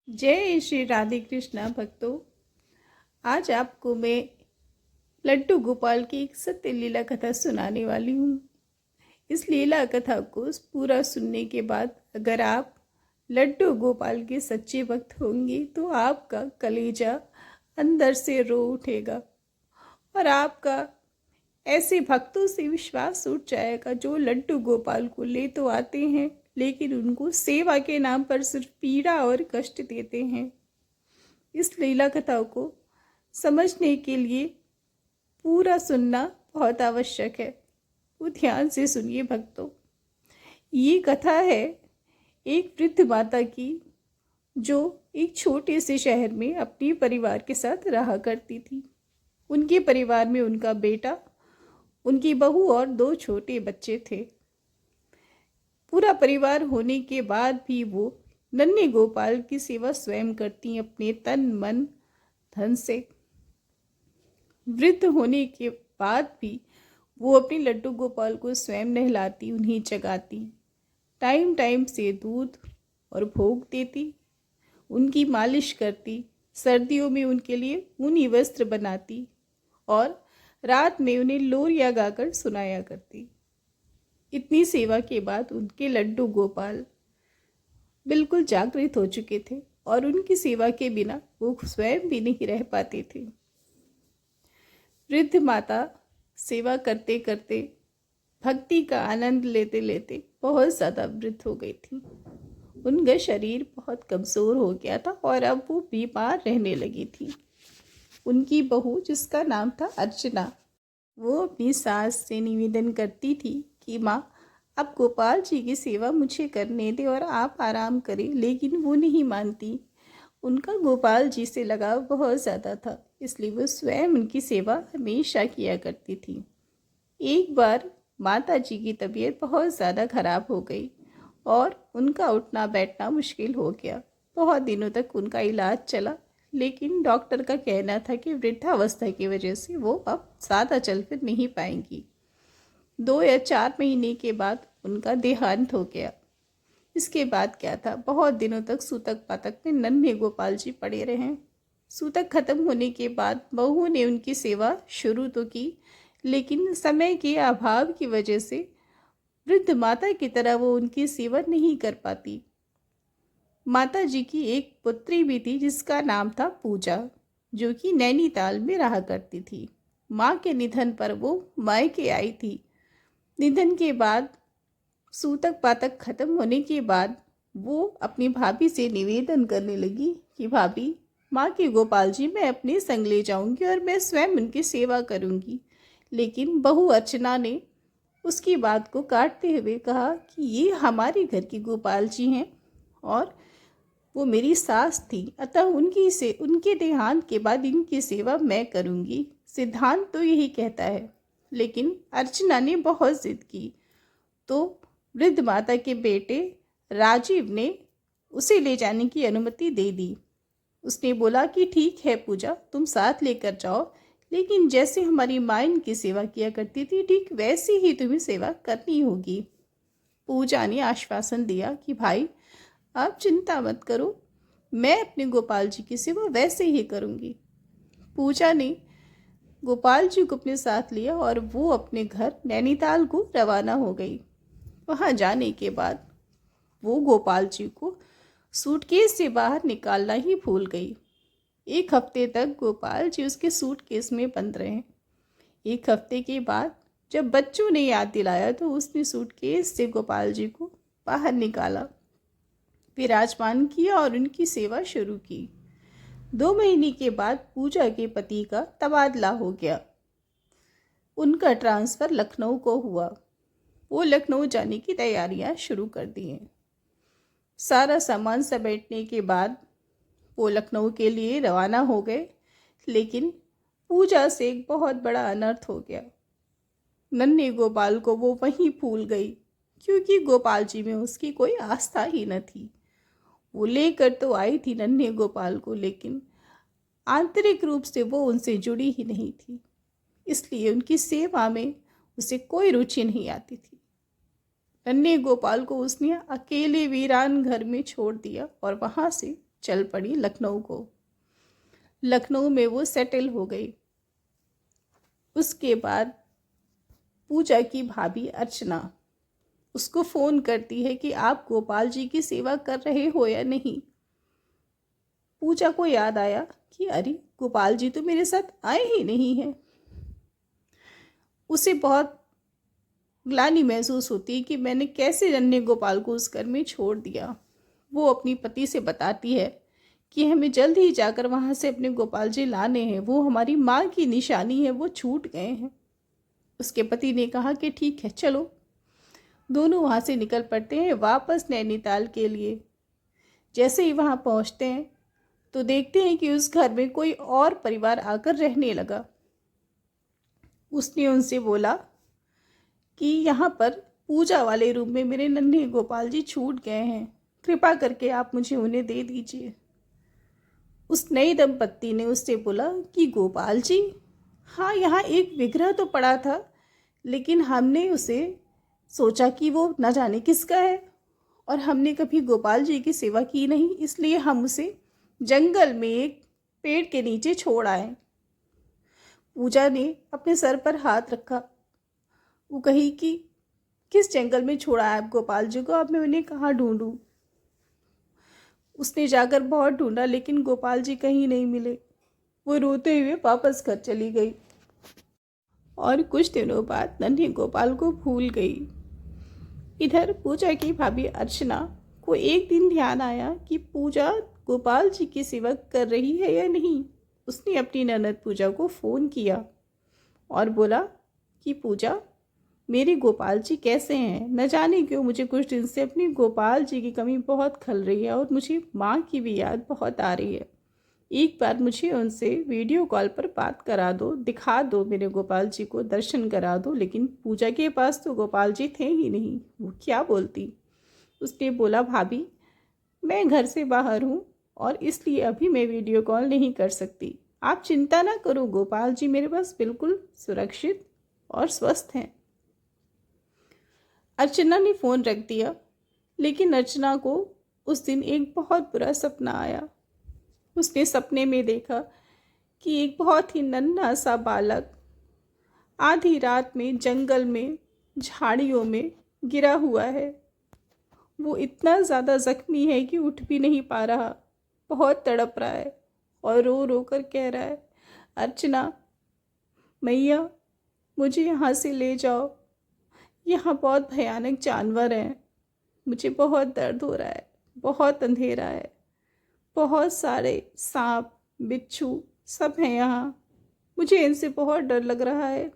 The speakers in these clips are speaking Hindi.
जय श्री राधे कृष्णा भक्तों। आज आपको मैं लड्डू गोपाल की एक सत्य लीला कथा सुनाने वाली हूँ। इस लीला कथा को पूरा सुनने के बाद अगर आप लड्डू गोपाल के सच्चे भक्त होंगे तो आपका कलेजा अंदर से रो उठेगा और आपका ऐसे भक्तों से विश्वास उठ जाएगा जो लड्डू गोपाल को ले तो आते हैं लेकिन उनको सेवा के नाम पर सिर्फ पीड़ा और कष्ट देते हैं। इस लीला कथा को समझने के लिए पूरा सुनना बहुत आवश्यक है। वो ध्यान से सुनिए भक्तों। ये कथा है एक वृद्ध माता की जो एक छोटे से शहर में अपने परिवार के साथ रहा करती थी। उनके परिवार में उनका बेटा, उनकी बहू और 2 छोटे बच्चे थे। पूरा परिवार होने के बाद भी वो नन्हे गोपाल की सेवा स्वयं करती अपने तन मन धन से। वृद्ध होने के बाद भी वो अपने लड्डू गोपाल को स्वयं नहलाती, उन्हें जगाती, टाइम टाइम से दूध और भोग देती, उनकी मालिश करती, सर्दियों में उनके लिए ऊनी वस्त्र बनाती और रात में उन्हें लोरियां गाकर सुनाया करती। इतनी सेवा के बाद उनके लड्डू गोपाल बिल्कुल जागृत हो चुके थे और उनकी सेवा के बिना वो स्वयं भी नहीं रह पाते थे। वृद्ध माता सेवा करते करते, भक्ति का आनंद लेते लेते बहुत ज़्यादा वृद्ध हो गई थी। उनका शरीर बहुत कमज़ोर हो गया था और अब वो बीमार रहने लगी थी। उनकी बहू, जिसका नाम था अर्चना, वो अपनी सास से निवेदन करती थी कि माँ, अब गोपाल जी की सेवा मुझे करने दे और आप आराम करें, लेकिन वो नहीं मानती। उनका गोपाल जी से लगाव बहुत ज़्यादा था, इसलिए वो स्वयं उनकी सेवा हमेशा किया करती थी। एक बार माता जी की तबीयत बहुत ज़्यादा खराब हो गई और उनका उठना बैठना मुश्किल हो गया। बहुत दिनों तक उनका इलाज चला, लेकिन डॉक्टर का कहना था कि वृद्धावस्था की वजह से वो अब ज़्यादा चल फिर नहीं पाएंगी। 2 या 4 महीने के बाद उनका देहांत हो गया। इसके बाद क्या था, बहुत दिनों तक सूतक पातक में नन्हे गोपाल जी पड़े रहे। सूतक खत्म होने के बाद बहू ने उनकी सेवा शुरू तो की, लेकिन समय के अभाव की वजह से वृद्ध माता की तरह वो उनकी सेवा नहीं कर पाती। माता जी की एक पुत्री भी थी जिसका नाम था पूजा, जो कि नैनीताल में रहा करती थी। माँ के निधन पर वो मायके आई थी। निधन के बाद, सूतक पातक खत्म होने के बाद, वो अपनी भाभी से निवेदन करने लगी कि भाभी, माँ के गोपाल जी मैं अपने संग ले जाऊंगी और मैं स्वयं उनकी सेवा करूंगी। लेकिन बहू अर्चना ने उसकी बात को काटते हुए कहा कि ये हमारे घर की गोपाल जी हैं और वो मेरी सास थी, अतः उनके देहांत के बाद इनकी सेवा मैं करूंगी। सिद्धांत तो यही कहता है। लेकिन अर्चना ने बहुत जिद की तो वृद्ध माता के बेटे राजीव ने उसे ले जाने की अनुमति दे दी। उसने बोला कि ठीक है पूजा, तुम साथ लेकर जाओ, लेकिन जैसे हमारी माँ इनकी सेवा किया करती थी ठीक वैसी ही तुम्हें सेवा करनी होगी। पूजा ने आश्वासन दिया कि भाई, आप चिंता मत करो, मैं अपने गोपाल जी की सेवा वैसे ही करूँगी। पूजा ने गोपाल जी को अपने साथ लिया और वो अपने घर नैनीताल को रवाना हो गई। वहाँ जाने के बाद वो गोपाल जी को सूटकेस से बाहर निकालना ही भूल गई। 1 हफ्ते तक गोपाल जी उसके सूटकेस में बंद रहे। 1 हफ्ते के बाद जब बच्चों ने याद दिलाया तो उसने सूटकेस से गोपाल जी को बाहर निकाला, विराजमान किया और उनकी सेवा शुरू की। 2 महीने के बाद पूजा के पति का तबादला हो गया। उनका ट्रांसफ़र लखनऊ को हुआ। वो लखनऊ जाने की तैयारियां शुरू कर दी हैं। सारा सामान समेटने के बाद वो लखनऊ के लिए रवाना हो गए, लेकिन पूजा से एक बहुत बड़ा अनर्थ हो गया। नन्हे गोपाल को वो वहीं भूल गई, क्योंकि गोपाल जी में उसकी कोई आस्था ही न थी। वो लेकर तो आई थी नन्हे गोपाल को, लेकिन आंतरिक रूप से वो उनसे जुड़ी ही नहीं थी, इसलिए उनकी सेवा में उसे कोई रुचि नहीं आती थी। नन्हे गोपाल को उसने अकेले वीरान घर में छोड़ दिया और वहाँ से चल पड़ी लखनऊ को। लखनऊ में वो सेटल हो गई। उसके बाद पूजा की भाभी अर्चना उसको फ़ोन करती है कि आप गोपाल जी की सेवा कर रहे हो या नहीं। पूजा को याद आया कि अरे गोपाल जी तो मेरे साथ आए ही नहीं हैं। उसे बहुत ग्लानि महसूस होती है कि मैंने कैसे नन्हे गोपाल को उस घर में छोड़ दिया। वो अपनी पति से बताती है कि हमें जल्द ही जाकर वहाँ से अपने गोपाल जी लाने हैं, वो हमारी माँ की निशानी है, वो छूट गए हैं। उसके पति ने कहा कि ठीक है चलो। दोनों वहाँ से निकल पड़ते हैं वापस नैनीताल के लिए। जैसे ही वहाँ पहुँचते हैं तो देखते हैं कि उस घर में कोई और परिवार आकर रहने लगा। उसने उनसे बोला कि यहाँ पर पूजा वाले रूम में मेरे नन्हे गोपाल जी छूट गए हैं, कृपा करके आप मुझे उन्हें दे दीजिए। उस नए दंपत्ति ने उससे बोला कि गोपाल जी, हाँ यहाँ एक विग्रह तो पड़ा था, लेकिन हमने उसे सोचा कि वो न जाने किसका है और हमने कभी गोपाल जी की सेवा की नहीं, इसलिए हम उसे जंगल में एक पेड़ के नीचे छोड़ आए। पूजा ने अपने सर पर हाथ रखा। वो कही कि किस जंगल में छोड़ा है आप गोपाल जी को, अब मैं उन्हें कहाँ ढूंढूं। उसने जाकर बहुत ढूंढा लेकिन गोपाल जी कहीं नहीं मिले। वो रोते हुए वापस घर चली गई और कुछ दिनों बाद नन्हे गोपाल को भूल गई। इधर पूजा की भाभी अर्चना को एक दिन ध्यान आया कि पूजा गोपाल जी की सेवा कर रही है या नहीं। उसने अपनी ननद पूजा को फ़ोन किया और बोला कि पूजा, मेरे गोपाल जी कैसे हैं? न जाने क्यों मुझे कुछ दिन से अपनी गोपाल जी की कमी बहुत खल रही है और मुझे माँ की भी याद बहुत आ रही है। एक बार मुझे उनसे वीडियो कॉल पर बात करा दो, दिखा दो मेरे गोपाल जी को, दर्शन करा दो। लेकिन पूजा के पास तो गोपाल जी थे ही नहीं, वो क्या बोलती। उसने बोला भाभी, मैं घर से बाहर हूँ और इसलिए अभी मैं वीडियो कॉल नहीं कर सकती। आप चिंता ना करो, गोपाल जी मेरे पास बिल्कुल सुरक्षित और स्वस्थ हैं। अर्चना ने फ़ोन रख दिया, लेकिन अर्चना को उस दिन एक बहुत बुरा सपना आया। उसने सपने में देखा कि एक बहुत ही नन्हा सा बालक आधी रात में जंगल में झाड़ियों में गिरा हुआ है। वो इतना ज़्यादा ज़ख्मी है कि उठ भी नहीं पा रहा, बहुत तड़प रहा है और रो रो कर कह रहा है, अर्चना मैया मुझे यहाँ से ले जाओ, यहाँ बहुत भयानक जानवर हैं, मुझे बहुत दर्द हो रहा है, बहुत अंधेरा है, बहुत सारे सांप बिच्छू सब हैं यहाँ, मुझे इनसे बहुत डर लग रहा है,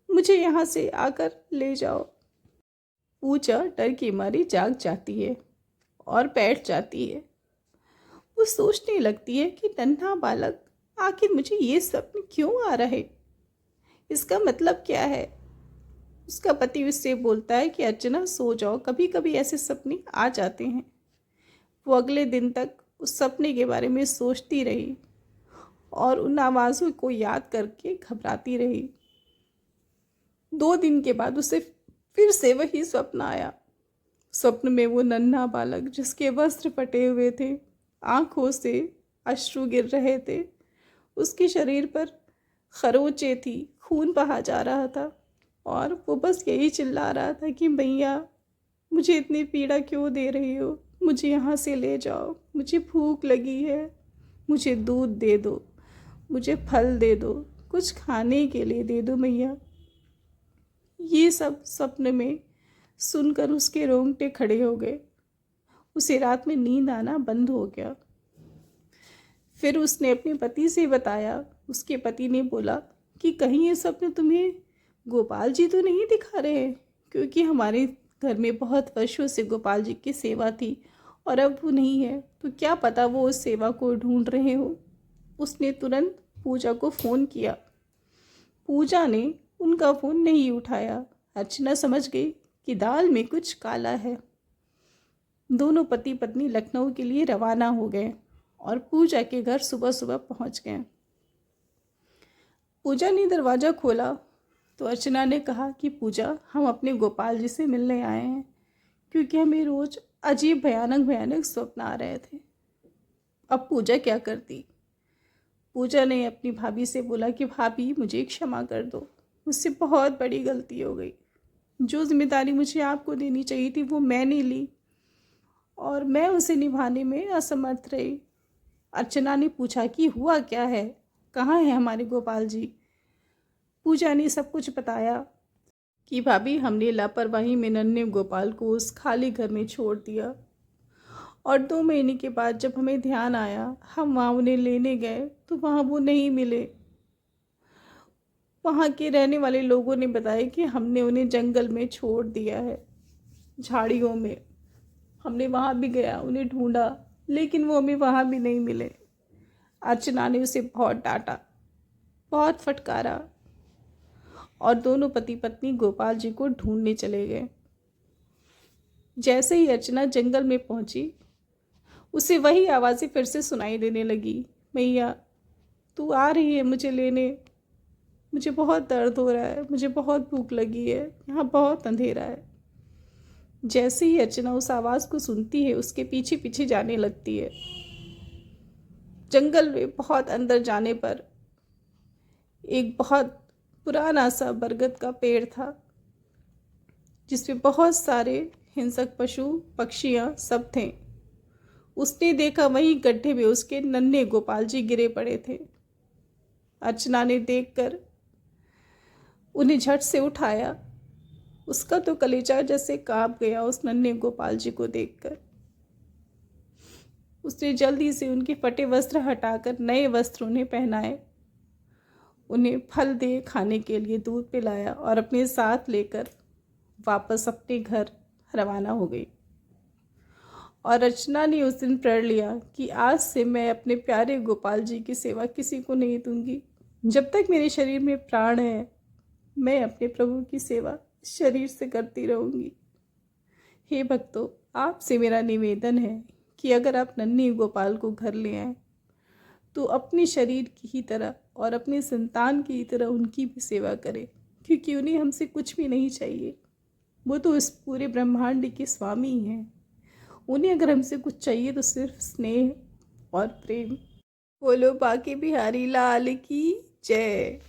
मुझे यहाँ से आकर ले जाओ। पूजा डर की मारी जाग जाती है और बैठ जाती है। वो सोचने लगती है कि नन्हा बालक, आखिर मुझे ये सपने क्यों आ रहे, इसका मतलब क्या है। उसका पति उससे बोलता है कि अर्चना सो जाओ, कभी कभी ऐसे सपने आ जाते हैं। वो अगले दिन तक उस सपने के बारे में सोचती रही और उन आवाज़ों को याद करके घबराती रही। 2 दिन के बाद उसे फिर से वही स्वप्न आया। स्वप्न में वो नन्हा बालक जिसके वस्त्र फटे हुए थे, आंखों से अश्रु गिर रहे थे, उसके शरीर पर खरोंचे थी, खून बहा जा रहा था और वो बस यही चिल्ला रहा था कि भैया मुझे इतनी पीड़ा क्यों दे रही हो, मुझे यहाँ से ले जाओ, मुझे भूख लगी है, मुझे दूध दे दो, मुझे फल दे दो, कुछ खाने के लिए दे दो मैया। ये सब सपने में सुनकर उसके रोंगटे खड़े हो गए। उसे रात में नींद आना बंद हो गया। फिर उसने अपने पति से बताया। उसके पति ने बोला कि कहीं ये सपने तुम्हें गोपाल जी तो नहीं दिखा रहे, क्योंकि हमारे घर में बहुत वर्षों से गोपाल जी की सेवा थी और अब वो नहीं है, तो क्या पता वो उस सेवा को ढूंढ रहे हो। उसने तुरंत पूजा को फ़ोन किया। पूजा ने उनका फ़ोन नहीं उठाया। अर्चना समझ गई कि दाल में कुछ काला है। दोनों पति पत्नी लखनऊ के लिए रवाना हो गए और पूजा के घर सुबह सुबह पहुंच गए। पूजा ने दरवाज़ा खोला तो अर्चना ने कहा कि पूजा, हम अपने गोपाल जी से मिलने आए हैं, क्योंकि हमें रोज़ अजीब भयानक भयानक स्वप्न आ रहे थे। अब पूजा क्या करती। पूजा ने अपनी भाभी से बोला कि भाभी मुझे क्षमा कर दो, मुझसे बहुत बड़ी गलती हो गई। जो जिम्मेदारी मुझे आपको देनी चाहिए थी वो मैंने ली और मैं उसे निभाने में असमर्थ रही। अर्चना ने पूछा कि हुआ क्या है, कहाँ है हमारे गोपाल जी। पूजा ने सब कुछ बताया कि भाभी हमने लापरवाही में नन्हे गोपाल को उस खाली घर में छोड़ दिया और 2 महीने के बाद जब हमें ध्यान आया हम वहाँ उन्हें लेने गए तो वहाँ वो नहीं मिले। वहाँ के रहने वाले लोगों ने बताया कि हमने उन्हें जंगल में छोड़ दिया है, झाड़ियों में। हमने वहाँ भी गया, उन्हें ढूंढा, लेकिन वो हमें वहाँ भी नहीं मिले। अर्चना ने उसे बहुत डांटा, बहुत फटकारा और दोनों पति पत्नी गोपाल जी को ढूंढने चले गए। जैसे ही अर्चना जंगल में पहुंची उसे वही आवाज़ें फिर से सुनाई देने लगी, मैया तू आ रही है मुझे लेने, मुझे बहुत दर्द हो रहा है, मुझे बहुत भूख लगी है, यहाँ बहुत अंधेरा है। जैसे ही अर्चना उस आवाज़ को सुनती है उसके पीछे पीछे जाने लगती है। जंगल में बहुत अंदर जाने पर एक बहुत पुराना सा बरगद का पेड़ था जिसमें बहुत सारे हिंसक पशु पक्षियाँ सब थे। उसने देखा वहीं गड्ढे में उसके नन्हे गोपाल जी गिरे पड़े थे। अर्चना ने देखकर उन्हें झट से उठाया। उसका तो कलेजा जैसे कांप गया उस नन्हे गोपाल जी को देखकर। उसने जल्दी से उनके फटे वस्त्र हटाकर नए वस्त्र उन्हें पहनाए, उन्हें फल दे, खाने के लिए दूध पिलाया और अपने साथ लेकर वापस अपने घर रवाना हो गई। और अर्चना ने उस दिन प्रण लिया कि आज से मैं अपने प्यारे गोपाल जी की सेवा किसी को नहीं दूंगी। जब तक मेरे शरीर में प्राण है मैं अपने प्रभु की सेवा शरीर से करती रहूंगी। हे भक्तों, आपसे मेरा निवेदन है कि अगर आप नन्ही गोपाल को घर ले आए तो अपने शरीर की ही तरह और अपनी संतान की ही तरह उनकी भी सेवा करें, क्योंकि उन्हें हमसे कुछ भी नहीं चाहिए। वो तो इस पूरे ब्रह्मांड के स्वामी हैं। उन्हें अगर हमसे कुछ चाहिए तो सिर्फ स्नेह और प्रेम। बोलो बांके बिहारी लाल की जय।